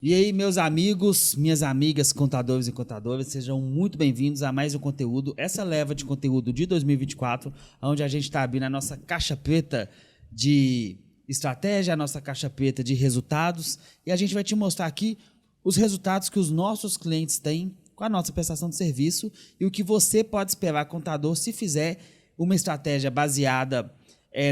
E aí, meus amigos, minhas amigas, contadores e contadoras, sejam muito bem-vindos a mais um conteúdo, essa leva de conteúdo de 2024, onde a gente está abrindo a nossa caixa preta de estratégia, a nossa caixa preta de resultados, e a gente vai te mostrar aqui os resultados que os nossos clientes têm com a nossa prestação de serviço e o que você pode esperar, contador, se fizer uma estratégia baseada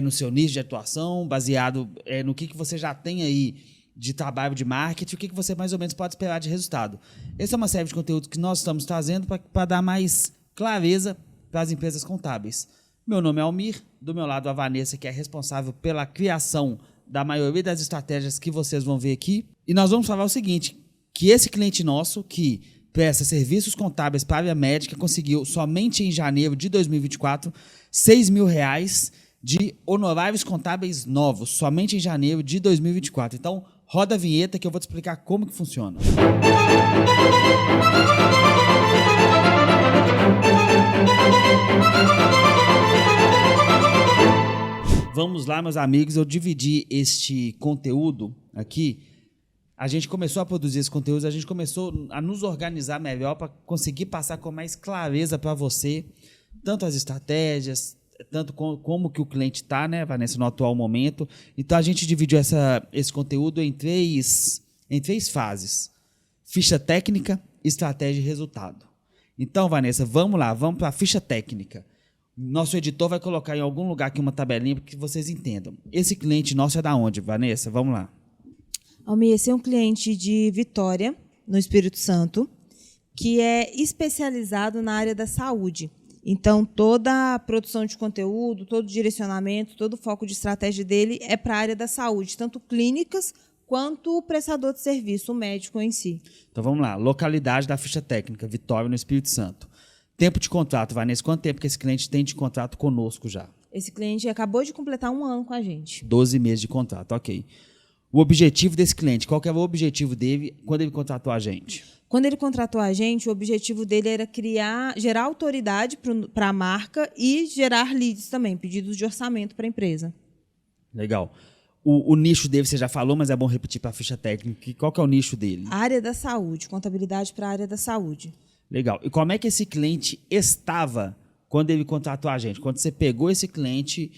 no seu nicho de atuação, baseado no que você já tem aí de trabalho de marketing, o que você mais ou menos pode esperar de resultado. Essa é uma série de conteúdos que nós estamos trazendo para dar mais clareza para as empresas contábeis. Meu nome é Almir, do meu lado a Vanessa, que é responsável pela criação da maioria das estratégias que vocês vão ver aqui. E nós vamos falar o seguinte, que esse cliente nosso, que presta serviços contábeis para a área médica, conseguiu somente em janeiro de 2024 R$6 mil de honorários contábeis novos, somente em janeiro de 2024. Então, roda a vinheta que eu vou te explicar como que funciona. Vamos lá, meus amigos, eu dividi este conteúdo aqui. A gente começou a produzir esse conteúdo, a gente começou a nos organizar melhor para conseguir passar com mais clareza para você, tanto as estratégias, tanto como que o cliente está, né, Vanessa, no atual momento. Então, a gente dividiu esse conteúdo em três fases. Ficha técnica, estratégia e resultado. Então, Vanessa, vamos lá, vamos para a ficha técnica. Nosso editor vai colocar em algum lugar aqui uma tabelinha para que vocês entendam. Esse cliente nosso é da onde, Vanessa? Vamos lá. Almir, esse é um cliente de Vitória, no Espírito Santo, que é especializado na área da saúde. Então, toda a produção de conteúdo, todo o direcionamento, todo o foco de estratégia dele é para a área da saúde, tanto clínicas quanto o prestador de serviço, o médico em si. Então, vamos lá. Localidade da ficha técnica, Vitória, no Espírito Santo. Tempo de contrato, Vanessa. Quanto tempo que esse cliente tem de contrato conosco já? Esse cliente acabou de completar 1 ano com a gente. 12 meses de contrato, ok. O objetivo desse cliente, qual que é o objetivo dele quando ele contratou a gente? Quando ele contratou a gente, o objetivo dele era gerar autoridade para a marca e gerar leads também, pedidos de orçamento para a empresa. Legal. O nicho dele você já falou, mas é bom repetir para a ficha técnica. Qual que é o nicho dele? A área da saúde, contabilidade para a área da saúde. Legal. E como é que esse cliente estava quando ele contratou a gente? Quando você pegou esse cliente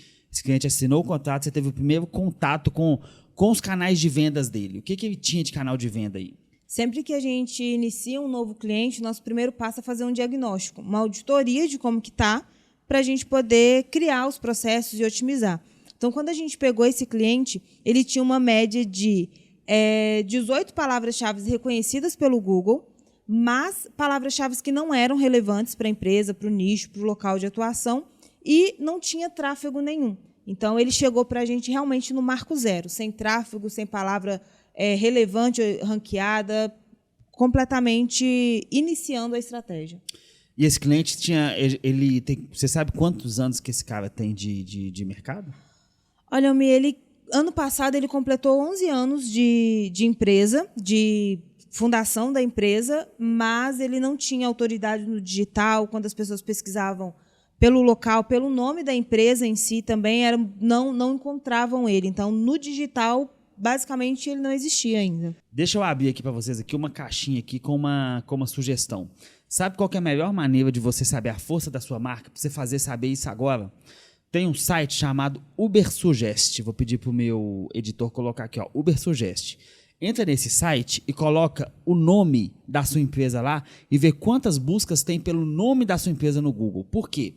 assinou o contrato, você teve o primeiro contato com os canais de vendas dele. O que ele tinha de canal de venda aí? Sempre que a gente inicia um novo cliente, nosso primeiro passo é fazer um diagnóstico, uma auditoria de como que está, para a gente poder criar os processos e otimizar. Então, quando a gente pegou esse cliente, ele tinha uma média de 18 palavras-chave reconhecidas pelo Google, mas palavras-chave que não eram relevantes para a empresa, para o nicho, para o local de atuação, e não tinha tráfego nenhum. Então, ele chegou para a gente realmente no marco zero, sem tráfego, sem palavra relevante, ranqueada, completamente iniciando a estratégia. E esse cliente você sabe quantos anos que esse cara tem de mercado? Olha, Almir, ano passado ele completou 11 anos de empresa, de fundação da empresa, mas ele não tinha autoridade no digital. Quando as pessoas pesquisavam pelo local, pelo nome da empresa em si também, não encontravam ele. Então, no digital, basicamente, ele não existia ainda. Deixa eu abrir aqui para vocês aqui uma caixinha aqui com uma sugestão. Sabe qual que é a melhor maneira de você saber a força da sua marca? Para você fazer saber isso agora? Tem um site chamado Ubersuggest. Vou pedir para o meu editor colocar aqui, ó, Ubersuggest. Entra nesse site e coloca o nome da sua empresa lá e vê quantas buscas tem pelo nome da sua empresa no Google. Por quê?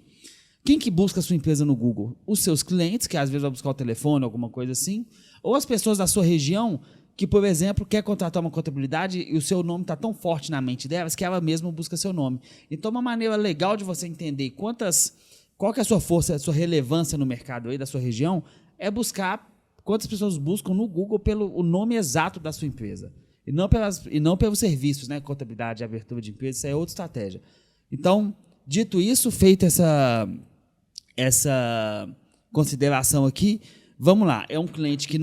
Quem que busca a sua empresa no Google? Os seus clientes, que às vezes vão buscar o telefone, alguma coisa assim, ou as pessoas da sua região que, por exemplo, quer contratar uma contabilidade e o seu nome está tão forte na mente delas que ela mesma busca seu nome. Então, uma maneira legal de você entender qual que é a sua força, a sua relevância no mercado aí da sua região, é buscar quantas pessoas buscam no Google pelo o nome exato da sua empresa. E não pelos serviços, né? Contabilidade, abertura de empresa, isso é outra estratégia. Então, dito isso, feita essa consideração aqui, vamos lá. É um cliente que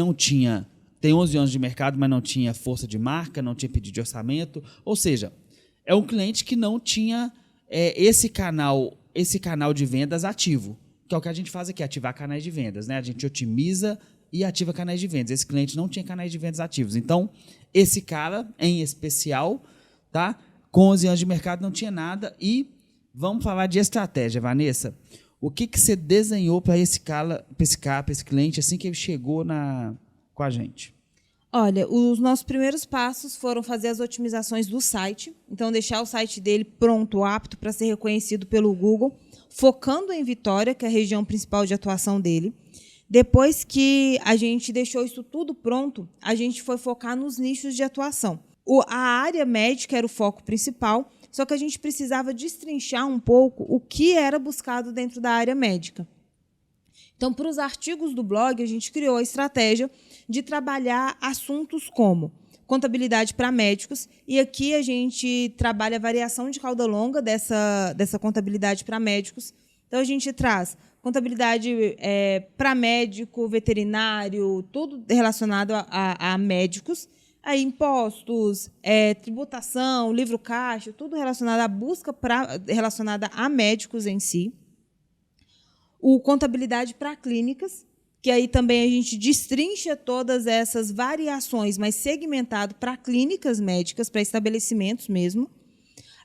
tem 11 anos de mercado, mas não tinha força de marca, não tinha pedido de orçamento. Ou seja, é um cliente que não tinha esse canal de vendas ativo, que é o que a gente faz aqui, ativar canais de vendas, né? A gente otimiza e ativa canais de vendas. Esse cliente não tinha canais de vendas ativos. Então, esse cara, em especial, tá? Com 11 anos de mercado, não tinha nada. E vamos falar de estratégia, Vanessa. O que você desenhou para esse cliente, assim que ele chegou com a gente? Olha, os nossos primeiros passos foram fazer as otimizações do site. Então, deixar o site dele pronto, apto para ser reconhecido pelo Google, focando em Vitória, que é a região principal de atuação dele. Depois que a gente deixou isso tudo pronto, a gente foi focar nos nichos de atuação. A área médica era o foco principal, só que a gente precisava destrinchar um pouco o que era buscado dentro da área médica. Então, para os artigos do blog, a gente criou a estratégia de trabalhar assuntos como contabilidade para médicos, e aqui a gente trabalha a variação de cauda longa dessa contabilidade para médicos. Então, a gente traz contabilidade para médico, veterinário, tudo relacionado a médicos, aí impostos, tributação, livro caixa, tudo relacionado à busca relacionada a médicos em si. O contabilidade para clínicas, que aí também a gente destrincha todas essas variações, mas segmentado para clínicas médicas, para estabelecimentos mesmo.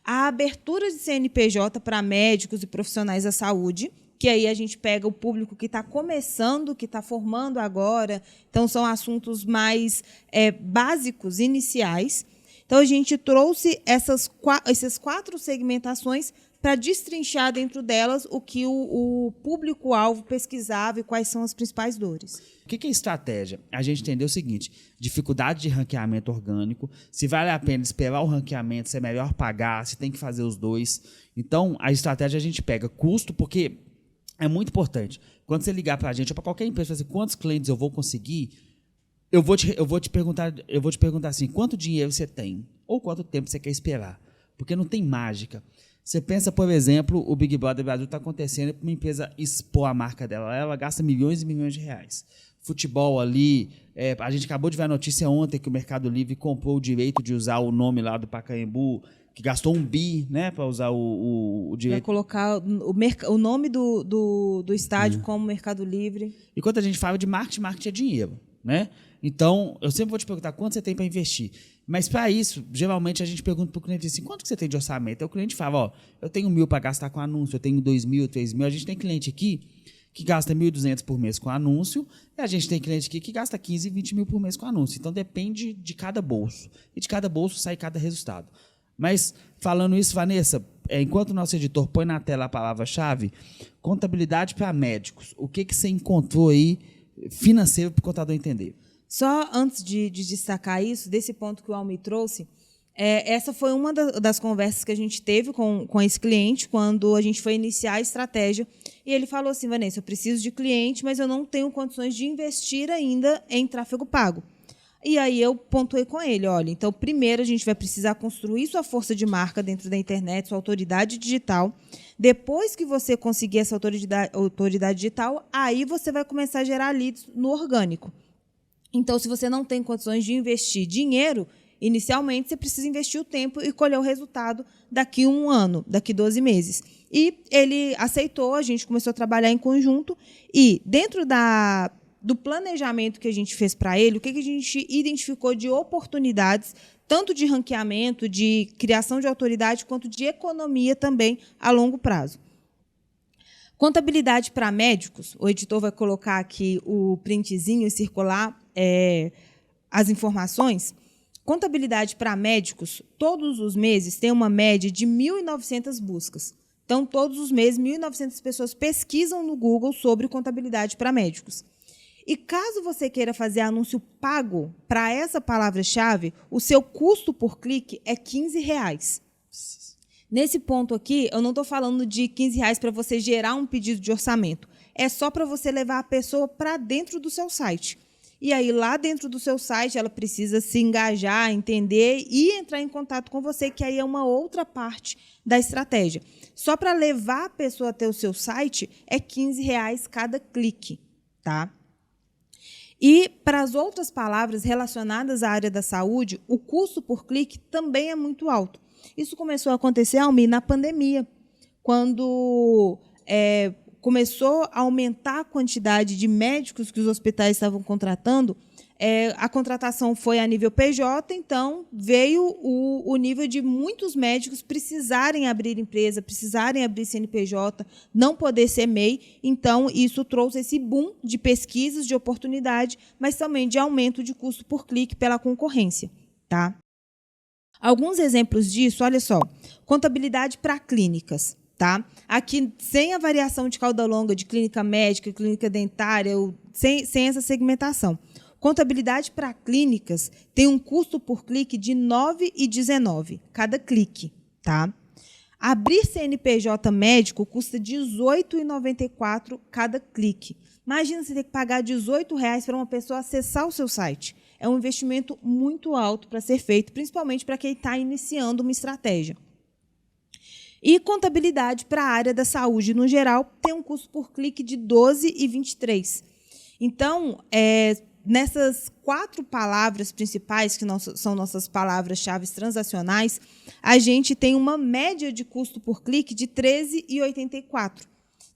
A abertura de CNPJ para médicos e profissionais da saúde, que aí a gente pega o público que está começando, que está formando agora. Então, são assuntos mais básicos, iniciais. Então, a gente trouxe essas 4 segmentações para destrinchar dentro delas o que o público-alvo pesquisava e quais são as principais dores. O que é estratégia? A gente entendeu o seguinte: dificuldade de ranqueamento orgânico, se vale a pena esperar o ranqueamento, se é melhor pagar, se tem que fazer os dois. Então, a estratégia a gente pega custo, porque é muito importante. Quando você ligar para a gente ou para qualquer empresa, assim, quantos clientes eu vou conseguir, eu vou te perguntar assim, quanto dinheiro você tem ou quanto tempo você quer esperar, porque não tem mágica. Você pensa, por exemplo, o Big Brother Brasil está acontecendo para uma empresa expor a marca dela. Ela gasta milhões e milhões de reais. Futebol ali, a gente acabou de ver a notícia ontem que o Mercado Livre comprou o direito de usar o nome lá do Pacaembu, que gastou 1 bi, né, para usar o direito. Para colocar o nome do estádio como Mercado Livre. E quando a gente fala de marketing é dinheiro, né? Então, eu sempre vou te perguntar quanto você tem para investir. Mas, para isso, geralmente a gente pergunta para o cliente assim, quanto que você tem de orçamento? Aí o cliente fala, eu tenho 1.000 para gastar com anúncio, eu tenho 2.000, 3.000. A gente tem cliente aqui que gasta 1.200 por mês com anúncio, e a gente tem cliente aqui que gasta 15, 20 mil por mês com anúncio. Então, depende de cada bolso. E de cada bolso sai cada resultado. Mas, falando isso, Vanessa, enquanto o nosso editor põe na tela a palavra-chave, contabilidade para médicos, o que você encontrou aí financeiro para o contador entender? Só antes de destacar isso, desse ponto que o Almir trouxe, essa foi uma das conversas que a gente teve com esse cliente quando a gente foi iniciar a estratégia. E ele falou assim, Vanessa, eu preciso de cliente, mas eu não tenho condições de investir ainda em tráfego pago. E aí eu pontuei com ele, olha, então primeiro a gente vai precisar construir sua força de marca dentro da internet, sua autoridade digital. Depois que você conseguir essa autoridade digital, aí você vai começar a gerar leads no orgânico. Então, se você não tem condições de investir dinheiro, inicialmente você precisa investir o tempo e colher o resultado daqui 1 ano, daqui 12 meses. E ele aceitou, a gente começou a trabalhar em conjunto e dentro do planejamento que a gente fez para ele, o que a gente identificou de oportunidades, tanto de ranqueamento, de criação de autoridade, quanto de economia também a longo prazo. Contabilidade para médicos, o editor vai colocar aqui o printzinho e circular as informações. Contabilidade para médicos, todos os meses tem uma média de 1.900 buscas. Então, todos os meses, 1.900 pessoas pesquisam no Google sobre contabilidade para médicos. E caso você queira fazer anúncio pago para essa palavra-chave, o seu custo por clique é R$15. Nesse ponto aqui, eu não estou falando de R$15 para você gerar um pedido de orçamento. É só para você levar a pessoa para dentro do seu site. E aí, lá dentro do seu site, ela precisa se engajar, entender e entrar em contato com você, que aí é uma outra parte da estratégia. Só para levar a pessoa até o seu site, é R$15 cada clique, tá? E, para as outras palavras relacionadas à área da saúde, o custo por clique também é muito alto. Isso começou a acontecer, Almir, na pandemia, quando começou a aumentar a quantidade de médicos que os hospitais estavam contratando, a contratação foi a nível PJ, então veio o nível de muitos médicos precisarem abrir empresa, precisarem abrir CNPJ, não poder ser MEI. Então, isso trouxe esse boom de pesquisas, de oportunidade, mas também de aumento de custo por clique pela concorrência. Tá? Alguns exemplos disso, olha só, contabilidade para clínicas. Tá? Aqui, sem a variação de cauda longa de clínica médica, clínica dentária, sem essa segmentação. Contabilidade para clínicas tem um custo por clique de R$ 9,19 cada clique. Tá? Abrir CNPJ médico custa R$ 18,94 cada clique. Imagina você ter que pagar R$ 18 para uma pessoa acessar o seu site. É um investimento muito alto para ser feito, principalmente para quem está iniciando uma estratégia. E contabilidade para a área da saúde, no geral, tem um custo por clique de R$ 12,23. Então, nessas 4 palavras principais, que são nossas palavras-chave transacionais, a gente tem uma média de custo por clique de R$ 13,84.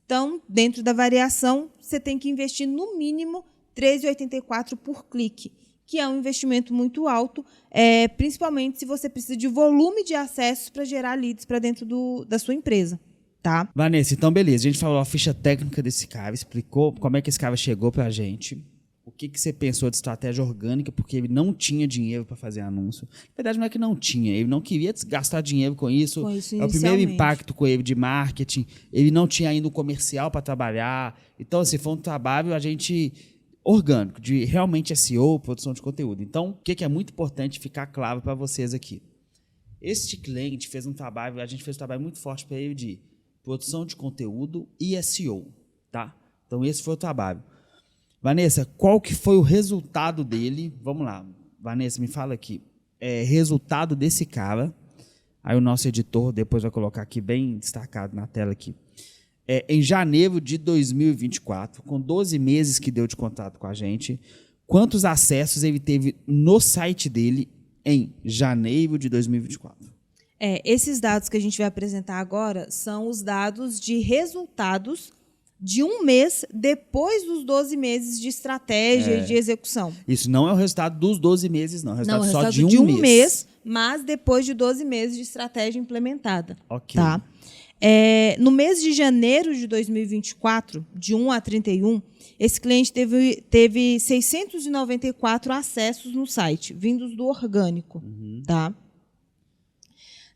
Então, dentro da variação, você tem que investir, no mínimo, R$ 13,84 por clique, que é um investimento muito alto, principalmente se você precisa de volume de acessos para gerar leads para dentro da sua empresa. Tá? Vanessa, então beleza, a gente falou a ficha técnica desse cara, explicou como é que esse cara chegou para a gente, o que você pensou de estratégia orgânica, porque ele não tinha dinheiro para fazer anúncio. Na verdade, não é que não tinha, ele não queria gastar dinheiro com isso. É o primeiro impacto com ele de marketing, ele não tinha ainda o comercial para trabalhar. Então, assim, foi um trabalho orgânico, de realmente SEO, produção de conteúdo. Então, o que é muito importante ficar claro para vocês aqui? Este cliente fez um trabalho, a gente fez um trabalho muito forte para ele de produção de conteúdo e SEO. Tá? Então, esse foi o trabalho. Vanessa, qual que foi o resultado dele? Vamos lá, Vanessa, me fala aqui. Resultado desse cara, aí o nosso editor depois vai colocar aqui bem destacado na tela aqui. Em janeiro de 2024, com 12 meses que deu de contrato com a gente, quantos acessos ele teve no site dele em janeiro de 2024? Esses dados que a gente vai apresentar agora são os dados de resultados de um mês depois dos 12 meses de estratégia e de execução. Isso não é o resultado dos 12 meses, não. É o resultado só de um mês, mas depois de 12 meses de estratégia implementada. Ok. Tá? No mês de janeiro de 2024, de 1 a 31, esse cliente teve 694 acessos no site, vindos do orgânico. Tá?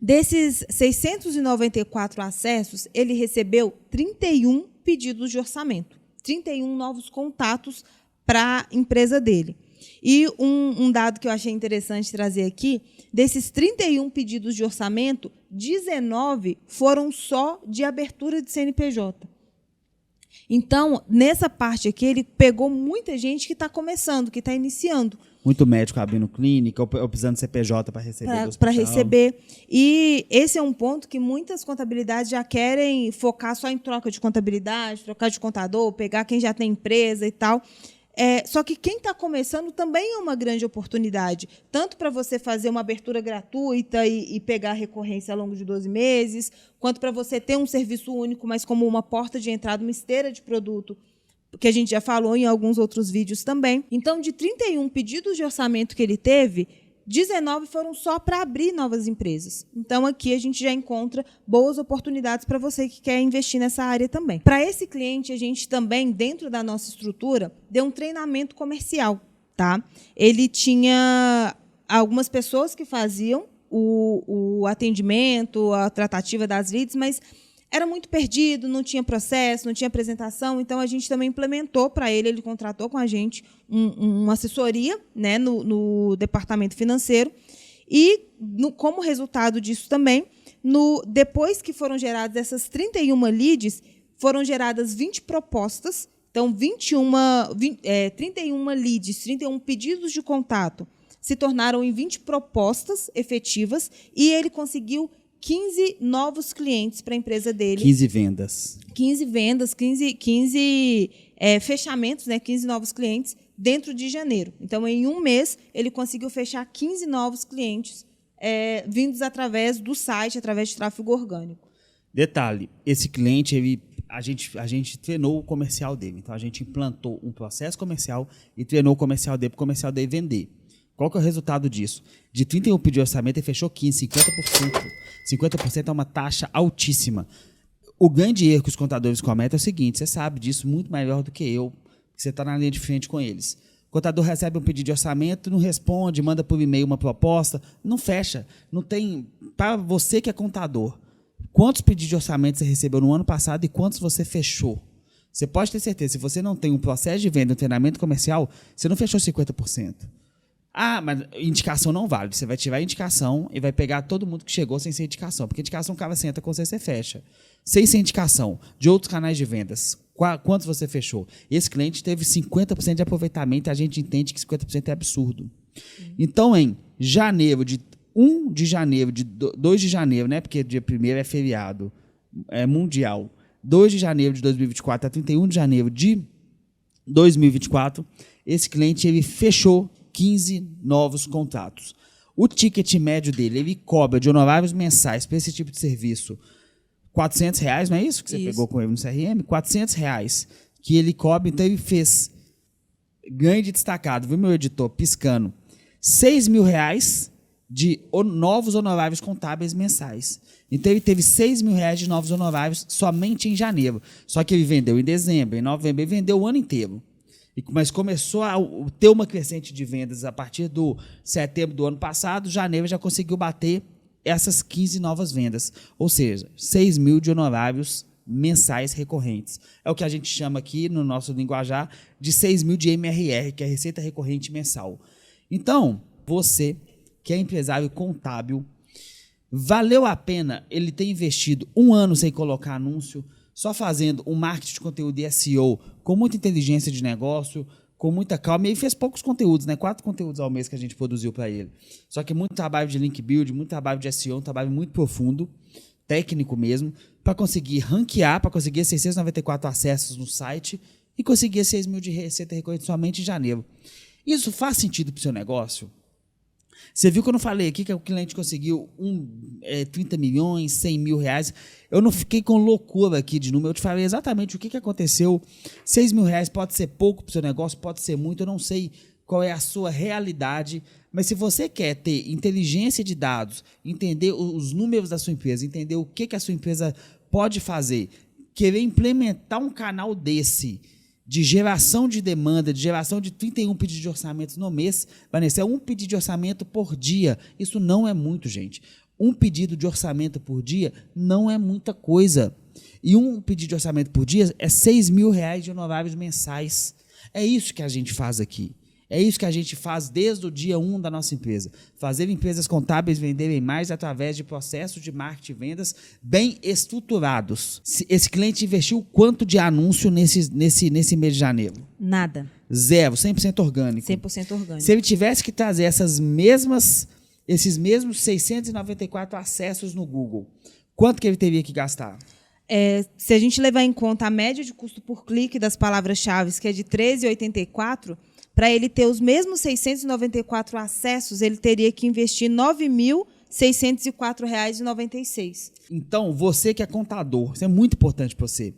Desses 694 acessos, ele recebeu 31 pedidos de orçamento, 31 novos contatos para a empresa dele. E um dado que eu achei interessante trazer aqui, desses 31 pedidos de orçamento, 19 foram só de abertura de CNPJ. Então, nessa parte aqui, ele pegou muita gente que está começando, que está iniciando. Muito médico abrindo clínica, ou precisando de CPJ para receber do hospital. Para receber. E esse é um ponto que muitas contabilidades já querem focar só em troca de contabilidade, trocar de contador, pegar quem já tem empresa e tal. Só que quem está começando também é uma grande oportunidade, tanto para você fazer uma abertura gratuita e pegar recorrência ao longo de 12 meses, quanto para você ter um serviço único, mas como uma porta de entrada, uma esteira de produto, que a gente já falou em alguns outros vídeos também. Então, de 31 pedidos de orçamento que ele teve, 19 foram só para abrir novas empresas. Então, aqui a gente já encontra boas oportunidades para você que quer investir nessa área também. Para esse cliente, a gente também, dentro da nossa estrutura, deu um treinamento comercial. Tá? Ele tinha algumas pessoas que faziam o atendimento, a tratativa das leads, mas era muito perdido, não tinha processo, não tinha apresentação, então a gente também implementou para ele contratou com a gente uma assessoria, né, no departamento financeiro, e como resultado disso também, depois que foram geradas essas 31 leads, foram geradas 20 propostas, então 31 leads, 31 pedidos de contato se tornaram em 20 propostas efetivas, e ele conseguiu 15 novos clientes para a empresa dele. 15 vendas. 15 vendas, 15 fechamentos, né, 15 novos clientes dentro de janeiro. Então, em um mês, ele conseguiu fechar 15 novos clientes vindos através do site, através de tráfego orgânico. Detalhe, esse cliente, a gente treinou o comercial dele. Então, a gente implantou um processo comercial e treinou o comercial dele para o comercial dele vender. Qual que é o resultado disso? De 31 pedidos de orçamento, ele fechou 15, 50%. 50% é uma taxa altíssima. O grande erro que os contadores cometem é o seguinte, você sabe disso muito melhor do que eu, você está na linha de frente com eles. O contador recebe um pedido de orçamento, não responde, manda por e-mail uma proposta, não fecha. Não tem. Para você que é contador, quantos pedidos de orçamento você recebeu no ano passado e quantos você fechou? Você pode ter certeza, se você não tem um processo de venda, um treinamento comercial, você não fechou 50%. Ah, mas indicação não vale. Você vai tirar a indicação e vai pegar todo mundo que chegou sem ser indicação. Porque indicação o cara senta com você fecha. Sem ser indicação de outros canais de vendas, quantos você fechou? Esse cliente teve 50% de aproveitamento e a gente entende que 50% é absurdo. Então, em janeiro, de 1 de janeiro, de 2 de janeiro, né? Porque dia 1º é feriado, é mundial. 2 de janeiro de 2024 a 31 de janeiro de 2024, esse cliente ele fechou 15 novos contratos. O ticket médio dele, ele cobra de honorários mensais para esse tipo de serviço R$400, não é isso que você pegou com ele no CRM? R$400 que ele cobra, então ele fez ganho de destacado, viu meu editor piscando, R$6.000 de novos honorários contábeis mensais. Então ele teve R$6.000 de novos honorários somente em janeiro. Só que ele vendeu em dezembro, em novembro, ele vendeu o ano inteiro. Mas começou a ter uma crescente de vendas a partir do setembro do ano passado, janeiro já conseguiu bater essas 15 novas vendas. Ou seja, 6.000 de honorários mensais recorrentes. É o que a gente chama aqui, no nosso linguajar, de 6.000 de MRR, que é Receita Recorrente Mensal. Então, você que é empresário contábil, valeu a pena ele ter investido 1 ano sem colocar anúncio, só fazendo um marketing de conteúdo e SEO com muita inteligência de negócio, com muita calma. E ele fez poucos conteúdos, né? 4 conteúdos ao mês que a gente produziu para ele. Só que muito trabalho de link build, muito trabalho de SEO, um trabalho muito profundo, técnico mesmo, para conseguir ranquear, para conseguir 694 acessos no site e conseguir 6.000 de receita recorrente somente em janeiro. Isso faz sentido para o seu negócio? Você viu que eu não falei aqui que o cliente conseguiu 30 milhões, 100 mil reais. Eu não fiquei com loucura aqui de número. Eu te falei exatamente o que aconteceu. 6 mil reais pode ser pouco para o seu negócio, pode ser muito. Eu não sei qual é a sua realidade. Mas se você quer ter inteligência de dados, entender os números da sua empresa, entender o que a sua empresa pode fazer, querer implementar um canal desse de geração de demanda, de geração de 31 pedidos de orçamento no mês, Vanessa, é 1 pedido de orçamento por dia. Isso não é muito, gente. 1 pedido de orçamento por dia não é muita coisa. E 1 pedido de orçamento por dia é 6 mil reais de honorários mensais. É isso que a gente faz aqui. É isso que a gente faz desde o dia 1 da nossa empresa. Fazer empresas contábeis venderem mais através de processos de marketing e vendas bem estruturados. Esse cliente investiu quanto de anúncio nesse mês de janeiro? Nada. 0, 100% orgânico. 100% orgânico. Se ele tivesse que trazer esses mesmos 694 acessos no Google, quanto que ele teria que gastar? Se a gente levar em conta a média de custo por clique das palavras-chave, que é de R$ 13,84, para ele ter os mesmos 694 acessos, ele teria que investir R$ 9.604,96. Então, você que é contador, isso é muito importante para você.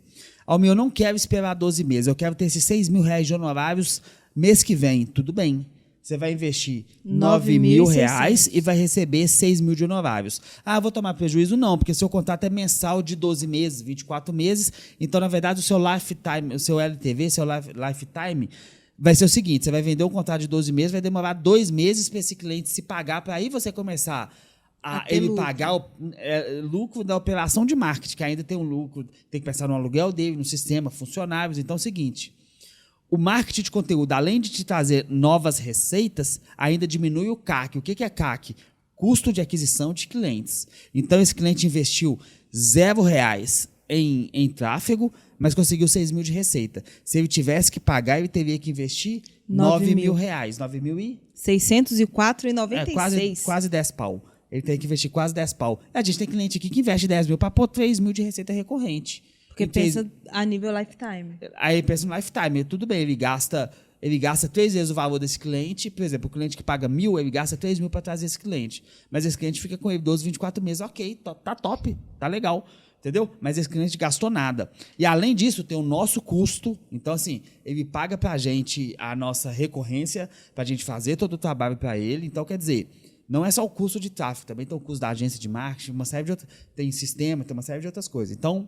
Almir, eu não quero esperar 12 meses, eu quero ter esses 6 mil reais de honorários mês que vem. Tudo bem. Você vai investir 9 mil reais e vai receber 6 mil de honorários. Ah, vou tomar prejuízo? Não, porque seu contrato é mensal de 12 meses, 24 meses. Então, na verdade, o seu lifetime, o seu LTV, seu lifetime, vai ser o seguinte, você vai vender um contrato de 12 meses, vai demorar 2 meses para esse cliente se pagar, para aí você começar a ele lucro. Pagar o lucro da operação de marketing, que ainda tem um lucro, tem que pensar no aluguel dele, no sistema, funcionários. Então é o seguinte, o marketing de conteúdo, além de te trazer novas receitas, ainda diminui o CAC. O que é CAC? Custo de aquisição de clientes. Então esse cliente investiu R$0 em tráfego, mas conseguiu 6 mil de receita. Se ele tivesse que pagar, ele teria que investir 9 mil reais. 604,96. Quase 10 pau. Ele tem que investir quase 10 pau. A gente tem cliente aqui que investe 10 mil para pôr 3 mil de receita recorrente. Porque pensa a nível lifetime. Aí pensa no lifetime. Tudo bem, ele gasta 3 vezes o valor desse cliente. Por exemplo, o cliente que paga 1.000, ele gasta 3 mil para trazer esse cliente. Mas esse cliente fica com ele 12, 24 meses. Ok, tá top, tá legal. entendeu? Mas esse cliente gastou nada. E além disso, tem o nosso custo. Então, assim, ele paga pra gente a nossa recorrência, pra gente fazer todo o trabalho para ele. Então, quer dizer, não é só o custo de tráfego, também tem o custo da agência de marketing, uma série de outras, tem sistema, tem uma série de outras coisas. Então,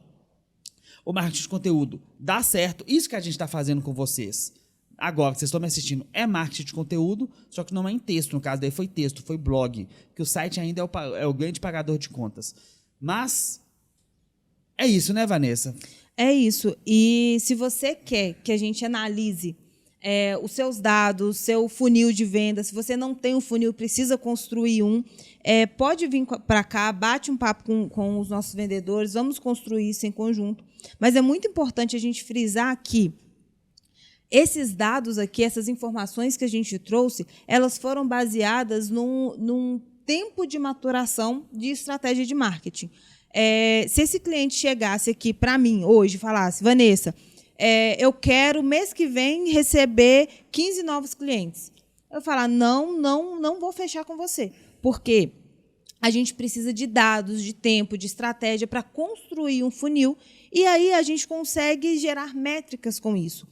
o marketing de conteúdo dá certo. Isso que a gente está fazendo com vocês agora, que vocês estão me assistindo, é marketing de conteúdo, só que não é em texto. No caso daí foi texto, foi blog, que o site ainda é o grande pagador de contas. Mas é isso, né, Vanessa? É isso. E se você quer que a gente analise os seus dados, seu funil de venda, se você não tem um funil, precisa construir um, pode vir para cá, bate um papo com os nossos vendedores, vamos construir isso em conjunto. Mas é muito importante a gente frisar que esses dados aqui, essas informações que a gente trouxe, elas foram baseadas num tempo de maturação de estratégia de marketing. Se esse cliente chegasse aqui para mim hoje e falasse, Vanessa, eu quero, mês que vem, receber 15 novos clientes. Eu falar, não vou fechar com você. Porque a gente precisa de dados, de tempo, de estratégia para construir um funil e aí a gente consegue gerar métricas com isso.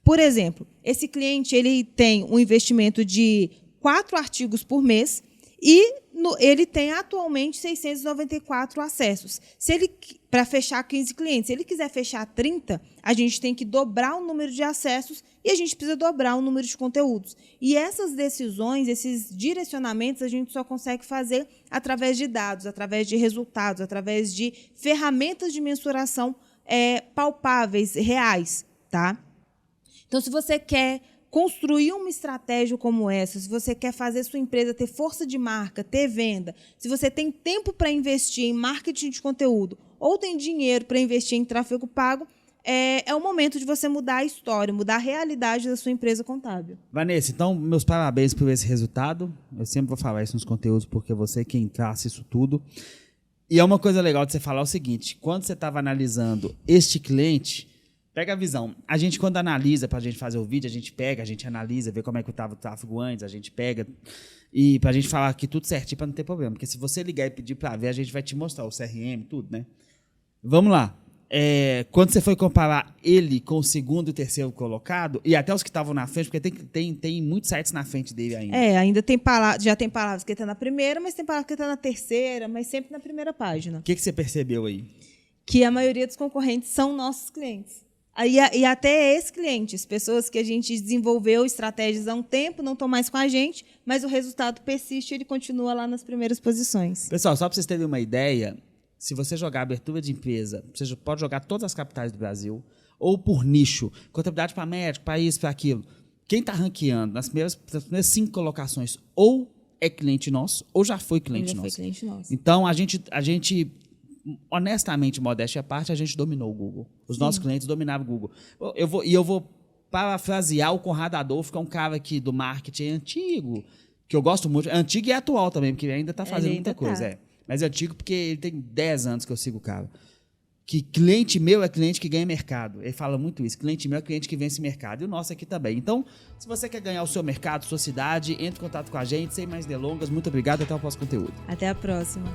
Por exemplo, esse cliente ele tem um investimento de 4 artigos por mês e ele tem atualmente 694 acessos. Se ele, para fechar 15 clientes, se ele quiser fechar 30, a gente tem que dobrar o número de acessos e a gente precisa dobrar o número de conteúdos. E essas decisões, esses direcionamentos, a gente só consegue fazer através de dados, através de resultados, através de ferramentas de mensuração palpáveis, reais, tá? Então, se você quer construir uma estratégia como essa, se você quer fazer sua empresa ter força de marca, ter venda, se você tem tempo para investir em marketing de conteúdo ou tem dinheiro para investir em tráfego pago, é o momento de você mudar a história, mudar a realidade da sua empresa contábil. Vanessa, então, meus parabéns por esse resultado. Eu sempre vou falar isso nos conteúdos, porque você é quem traz isso tudo. E é uma coisa legal de você falar o seguinte, quando você estava analisando este cliente, pega a visão. A gente, quando analisa para a gente fazer o vídeo, a gente analisa, vê como é que estava o tráfego antes, a gente pega e para a gente falar aqui tudo certinho para não ter problema. Porque se você ligar e pedir para ver, a gente vai te mostrar o CRM, tudo, né? Vamos lá. Quando você foi comparar ele com o segundo e o terceiro colocado, e até os que estavam na frente, porque tem muitos sites na frente dele ainda. Ainda já tem palavras que estão na primeira, mas tem palavras que estão na terceira, mas sempre na primeira página. O que você percebeu aí? Que a maioria dos concorrentes são nossos clientes. E até ex-clientes, pessoas que a gente desenvolveu estratégias há um tempo, não estão mais com a gente, mas o resultado persiste e ele continua lá nas primeiras posições. Pessoal, só para vocês terem uma ideia, se você jogar abertura de empresa, você pode jogar todas as capitais do Brasil, ou por nicho, contabilidade para médico, para isso, para aquilo. Quem está ranqueando nas primeiras 5 colocações, ou é cliente nosso, ou já foi cliente nosso. Então, a gente honestamente, modéstia à parte, a gente dominou o Google. Os nossos clientes dominavam o Google. Eu vou parafrasear o Conrado Adolfo, que é um cara aqui do marketing antigo, que eu gosto muito. É antigo e atual também, porque ele ainda está fazendo muita coisa. Mas é antigo porque ele tem 10 anos que eu sigo o cara. Que cliente meu é cliente que ganha mercado. Ele fala muito isso. Cliente meu é cliente que vence mercado. E o nosso aqui também. Então, se você quer ganhar o seu mercado, sua cidade, entre em contato com a gente. Sem mais delongas. Muito obrigado. Até o próximo conteúdo. Até a próxima.